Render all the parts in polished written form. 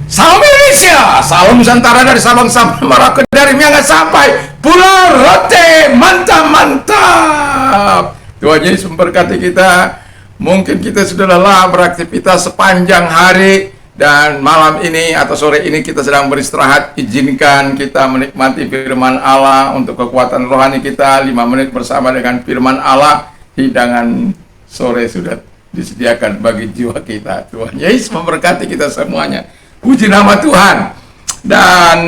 Salam Indonesia, salam Nusantara dari Sabang sampai Merauke, dari Miangas sampai Pulau Rote. Mantap, mantap. Tuhan Yesus memberkati kita. Mungkin kita sudah lelah beraktivitas sepanjang hari, dan malam ini atau sore ini kita sedang beristirahat. Izinkan kita menikmati firman Allah untuk kekuatan rohani kita. 5 menit bersama dengan firman Allah. Hidangan sore sudah disediakan bagi jiwa kita. Tuhan Yesus memberkati kita semuanya. Puji nama Tuhan. Dan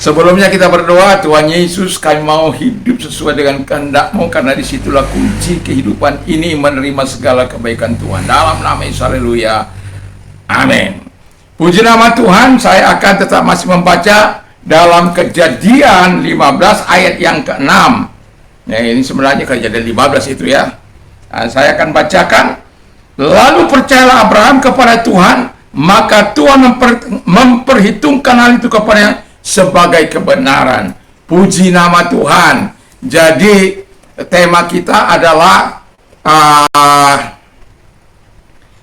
sebelumnya kita berdoa. Tuhan Yesus, kami mau hidup sesuai dengan kehendak-Mu, karena disitulah kunci kehidupan ini, menerima segala kebaikan Tuhan. Dalam nama Yesus, haleluya, amin. Puji nama Tuhan. Saya akan tetap masih membaca dalam Kejadian 15 ayat yang ke-6. Nah, ini sebenarnya Kejadian 15 itu ya. Nah, saya akan bacakan. Lalu percayalah Abraham kepada Tuhan, maka Tuhan memperhitungkan hal itu kepadanya sebagai kebenaran. Puji nama Tuhan. Jadi tema kita adalah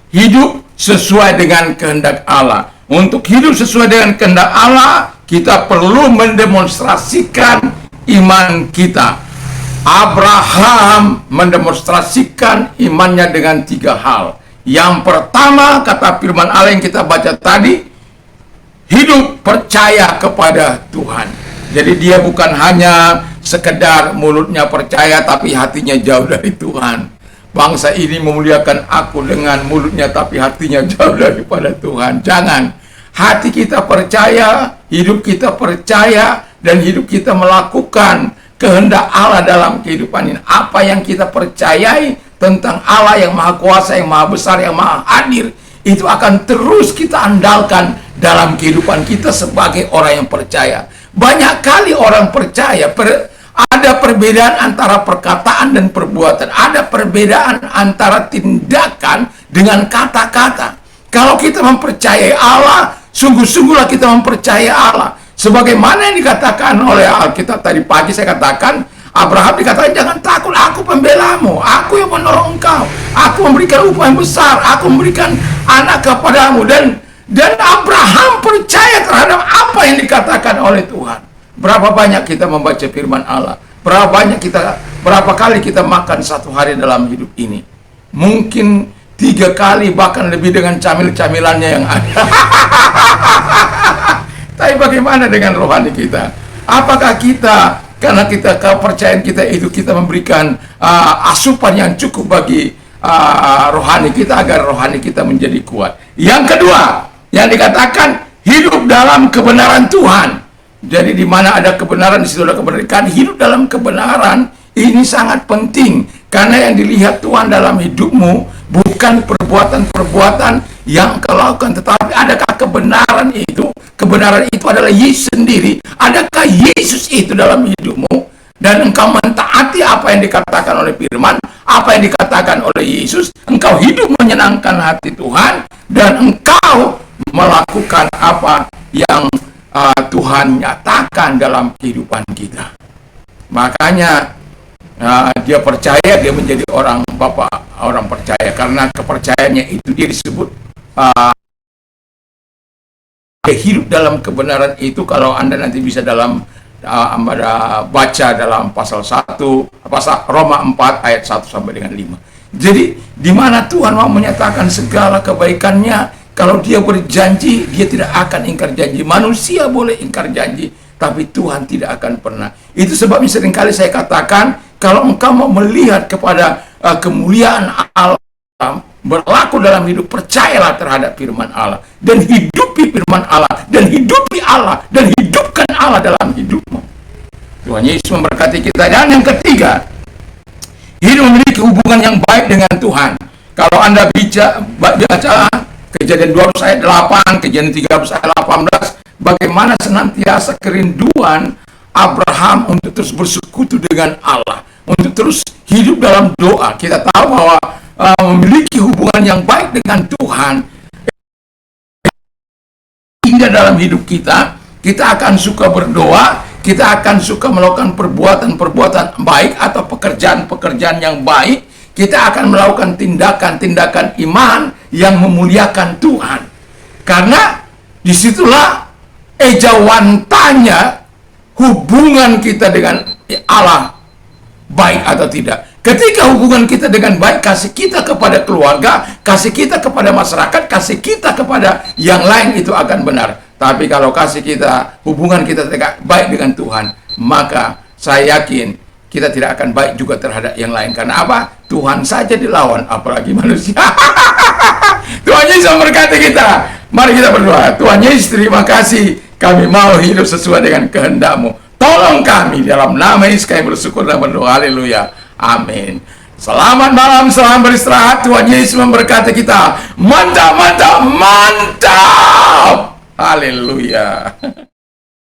hidup sesuai dengan kehendak Allah. Untuk hidup sesuai dengan kehendak Allah, kita perlu mendemonstrasikan iman kita. Abraham mendemonstrasikan imannya dengan 3 hal. Yang pertama, kata firman Allah yang kita baca tadi, hidup percaya kepada Tuhan. Jadi dia bukan hanya sekedar mulutnya percaya, tapi hatinya jauh dari Tuhan. Bangsa ini memuliakan aku dengan mulutnya, tapi hatinya jauh daripada Tuhan. Jangan. Hati kita percaya, hidup kita percaya, dan hidup kita melakukan kehendak Allah dalam kehidupan ini. Apa yang kita percayai tentang Allah yang maha kuasa, yang maha besar, yang maha hadir, itu akan terus kita andalkan dalam kehidupan kita sebagai orang yang percaya. Banyak kali orang percaya, ada perbedaan antara perkataan dan perbuatan. Ada perbedaan antara tindakan dengan kata-kata. Kalau kita mempercayai Allah, sungguh-sungguhlah kita mempercayai Allah. Sebagaimana yang dikatakan oleh Alkitab tadi pagi, saya katakan, Abraham dikatakan, jangan takut, aku pembelamu, aku yang menolong engkau, aku memberikan upah yang besar, aku memberikan anak kepadamu. Dan Abraham percaya terhadap apa yang dikatakan oleh Tuhan. Berapa banyak kita membaca firman Allah, berapa kali kita makan satu hari dalam hidup ini? Mungkin 3 kali, bahkan lebih dengan camil-camilannya yang ada. Tapi bagaimana dengan rohani kita? Apakah kita, karena kepercayaan kita itu, kita memberikan asupan yang cukup bagi rohani kita, agar rohani kita menjadi kuat? Yang kedua, yang dikatakan hidup dalam kebenaran Tuhan. Jadi di mana ada kebenaran, di situ ada kebenaran. Hidup dalam kebenaran ini sangat penting, karena yang dilihat Tuhan dalam hidupmu bukan perbuatan-perbuatan yang kau lakukan, tetapi adakah kebenaran itu? Kebenaran itu adalah Yesus sendiri. Adakah Yesus itu dalam hidupmu? Dan engkau mentaati apa yang dikatakan oleh firman, apa yang dikatakan oleh Yesus. Engkau hidup menyenangkan hati Tuhan, dan engkau melakukan apa yang Tuhan nyatakan dalam kehidupan kita. Makanya dia percaya, dia menjadi orang percaya, karena kepercayaannya itu dia disebut hidup dalam kebenaran itu. Kalau Anda nanti bisa baca dalam pasal Roma 4 ayat 1 sampai dengan 5. Jadi di mana Tuhan mau menyatakan segala kebaikannya. Kalau dia berjanji, dia tidak akan ingkar janji. Manusia boleh ingkar janji, tapi Tuhan tidak akan pernah. Itu sebabnya seringkali saya katakan, kalau engkau mau melihat kepada kemuliaan Allah, berlaku dalam hidup, percayalah terhadap firman Allah, dan hidupi firman Allah, dan hidupi Allah, dan hidupkan Allah dalam hidupmu. Tuhan Yesus memberkati kita. Dan yang ketiga, hidup memiliki hubungan yang baik dengan Tuhan. Kalau Anda baca Kejadian 12 ayat 8, Kejadian 13 ayat 18, bagaimana senantiasa kerinduan Abraham untuk terus bersekutu dengan Allah, untuk terus hidup dalam doa. Kita tahu bahwa memiliki hubungan yang baik dengan Tuhan, hingga dalam hidup kita, kita akan suka berdoa, kita akan suka melakukan perbuatan-perbuatan baik atau pekerjaan-pekerjaan yang baik. Kita akan melakukan tindakan-tindakan iman yang memuliakan Tuhan. Karena Disitulah ejawantanya hubungan kita dengan Allah baik atau tidak. Ketika hubungan kita dengan baik, kasih kita kepada keluarga, kasih kita kepada masyarakat, kasih kita kepada yang lain itu akan benar. Tapi kalau kasih kita, hubungan kita tidak baik dengan Tuhan, maka saya yakin kita tidak akan baik juga terhadap yang lain. Karena apa? Tuhan saja dilawan, apalagi manusia. Tuhan Yesus memberkati kita. Mari kita berdoa. Tuhan Yesus, terima kasih. Kami mau hidup sesuai dengan kehendak-Mu. Tolong kami, dalam nama Yesus kami bersyukur dan berdoa. Haleluya. Amin. Selamat malam, selamat beristirahat. Tuhan Yesus memberkati kita. Mantap, mantap, mantap. Haleluya.